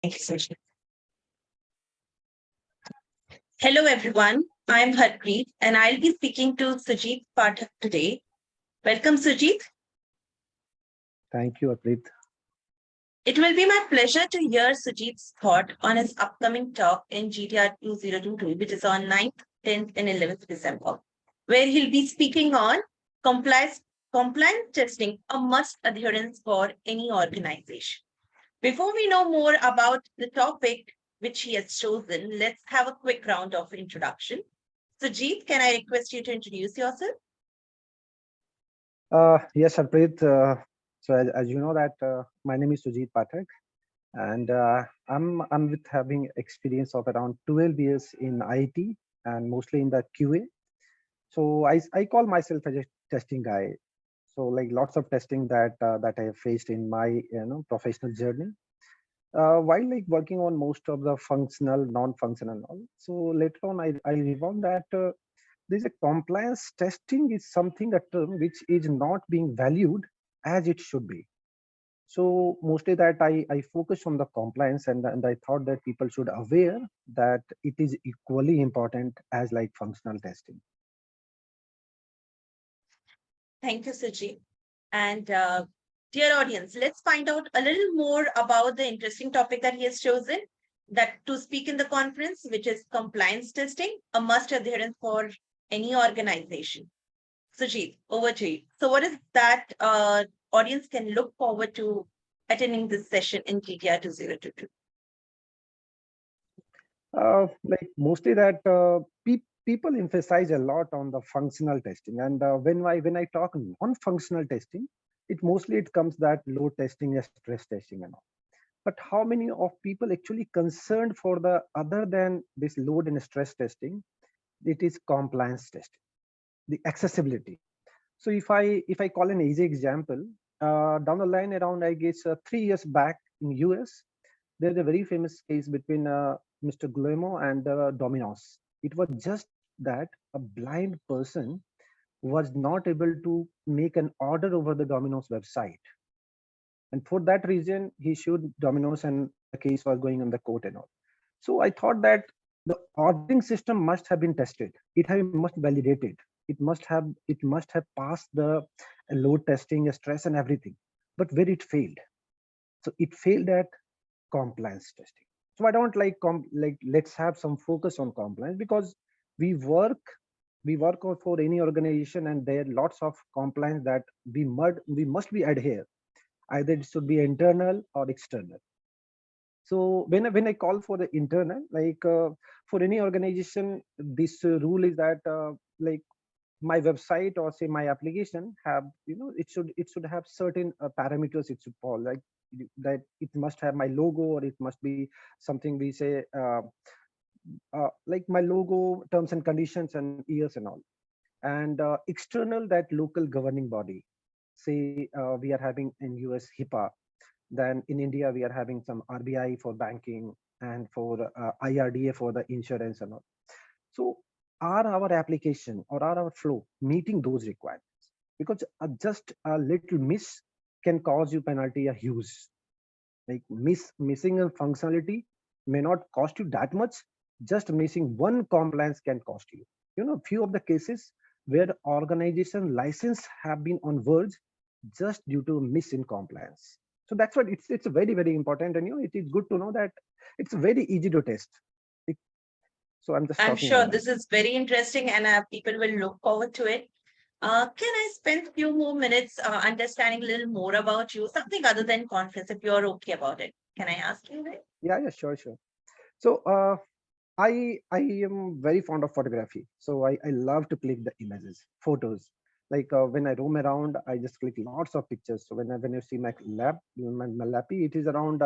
Thank you, Sujit. Hello, everyone. I'm Harpreet, and I'll be speaking to Sujit Pathak today. Welcome, Sujit. Thank you, Aprit. It will be my pleasure to hear Sujit's thought on his upcoming talk in GTR 2022, which is on 9th, 10th, and 11th December, where he'll be speaking on compliance, compliance testing, a must adherence for any organization. Before we know more about the topic which he has chosen, let's have a quick round of introduction. Sujit, can I request you to introduce yourself? Yes, Aprit. So as you know that my name is Sujit Pathak, and I'm with having experience of around 12 years in IT and mostly in the QA. So I call myself as a testing guy. So like lots of testing that I have faced in my professional journey. While like working on most of the functional, non-functional, and all. So later on, I rewound that there's a compliance testing is something a term which is not being valued as it should be. So mostly that I focus on the compliance and I thought that people should aware that it is equally important as like functional testing. Thank you, Sujit. And dear audience, let's find out a little more about the interesting topic that he has chosen that to speak in the conference, which is compliance testing, a must adherence for any organization. Sujit, over to you. So, what is that audience can look forward to attending this session in GTR 2022? Like mostly that people emphasize a lot on the functional testing, and when I talk non-functional testing, it comes that load testing and stress testing and all. But how many of people actually concerned for the other than this load and stress testing? It is compliance testing, the accessibility. So if I call an easy example, down the line around I guess 3 years back in US, there's a very famous case between Mr. Guillermo and Domino's. It was just that a blind person was not able to make an order over the Domino's website, and for that reason he sued Domino's, and the case was going on the court and all. So I thought that the ordering system must have been tested. It must validated. It must have passed the load testing, stress, and everything. But where it failed, so it failed at compliance testing. So I don't like let's have some focus on compliance because we work for any organization, and there are lots of compliance that we must be adhere. Either it should be internal or external. So when I call for the internal, like for any organization, this rule is that like my website or say my application have, it should have certain parameters it should follow, like that it must have my logo, or it must be something we say like my logo, terms and conditions, and years and all. And external, that local governing body, say we are having in US HIPAA, then in India we are having some RBI for banking, and for IRDA for the insurance and all. So are our application or are our flow meeting those requirements? Because just a little miss can cause you penalty a huge. Like missing a functionality may not cost you that much. Just missing one compliance can cost you. Few of the cases where organization license have been on verge just due to miss in compliance. So that's what it's very very important, and it is good to know that it's very easy to test. It- So I'm just I'm talking sure about that. this is very interesting and people will look forward to it. Can I spend a few more minutes understanding a little more about you, something other than conference, if you're okay about it? Can I ask you that? Yeah, sure, sure. So I am very fond of photography. So I love to click the images, photos. Like when I roam around, I just click lots of pictures. So when you see my lab, my lappy, it is around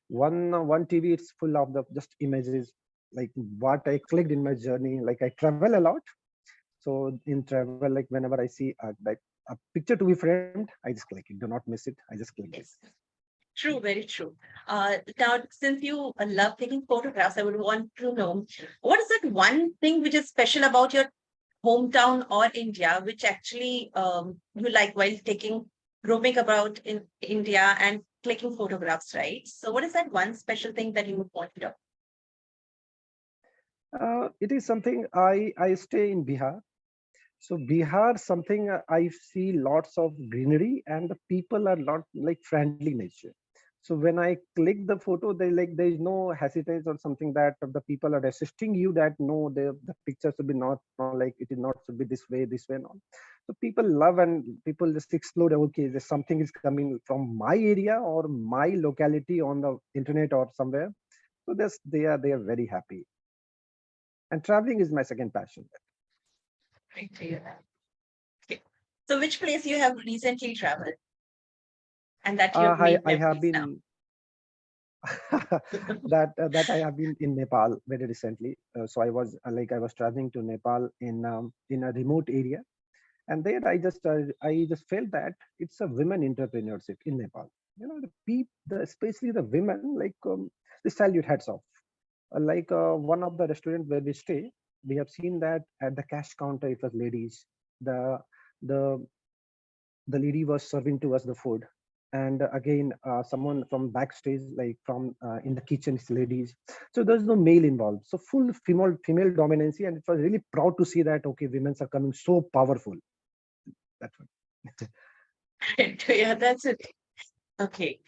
one TV. It's full of the just images, like what I clicked in my journey. Like I travel a lot. So in travel, like whenever I see like a picture to be framed, I just click it. Do not miss it. I just click it. Yes. True, very true. Now, since you love taking photographs, I would want to know what is that one thing which is special about your hometown or India, which actually you like while taking roaming about in India and clicking photographs, right? So what is that one special thing that you would want to do? It is something I stay in Bihar. So Bihar, something I see lots of greenery and the people are lot like friendly nature. So when I click the photo, they like there is no hesitance or something that the people are assisting you that no, the picture should be not like it is not should be this way, no. So people love and people just explode. Okay, there's something is coming from my area or my locality on the internet or somewhere. So this they are very happy. And traveling is my second passion. Great to hear that. Okay. So which place you have recently traveled and that you have made I have memories now? been that I have been in Nepal very recently. So I was traveling to Nepal in a remote area, and there I just felt that it's a women entrepreneurship in Nepal. You know, especially the women, like they salute hats off. Like one of the restaurants where we stay, we have seen that at the cash counter it was ladies. The the the lady was serving to us the food, and again someone from backstage, like from in the kitchen, is ladies. So there's no male involved, so full female dominancy, and it was really proud to see that okay, women are coming so powerful. That's what. Great to hear. That's it. Okay.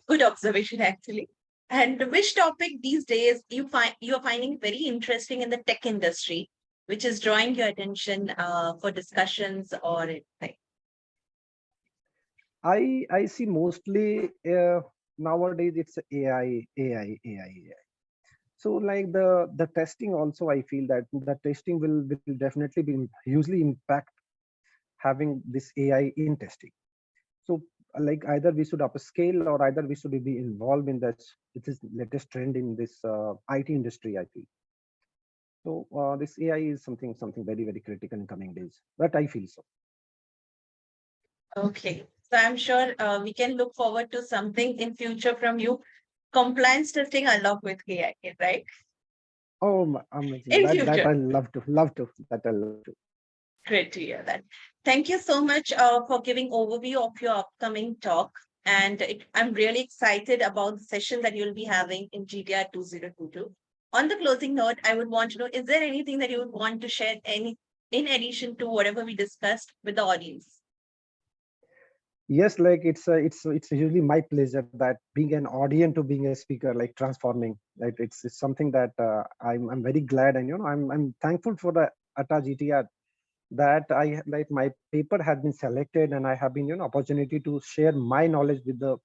Good observation actually. And which topic these days you are finding very interesting in the tech industry, which is drawing your attention for discussions or anything? I see mostly nowadays it's AI. So like the testing also, I feel that the testing will definitely be hugely impact having this AI in testing. So like either we should upscale or either we should be involved in this. It is latest trend in this IT industry, I feel. So this AI is something very critical in coming days. But I feel so. Okay. So I'm sure we can look forward to something in future from you. Compliance testing along with AI, right? Oh, amazing! In That future. I love to. That I love to. Great to hear that. Thank you so much for giving overview of your upcoming talk. And I'm really excited about the session that you'll be having in GTR 2022. On the closing note, I would want to know, is there anything that you would want to share in addition to whatever we discussed with the audience? Yes, like it's usually my pleasure that being an audience to being a speaker, like transforming. Like it's something that I'm very glad, and I'm thankful for the ATA GTR that I like my paper has been selected and I have been opportunity to share my knowledge with the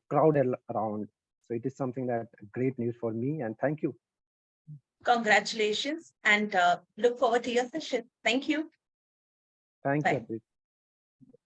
crowd around. So it is something that great news for me, and thank you. Congratulations and look forward to your session. Thank you. Thank you, Bye. Adit.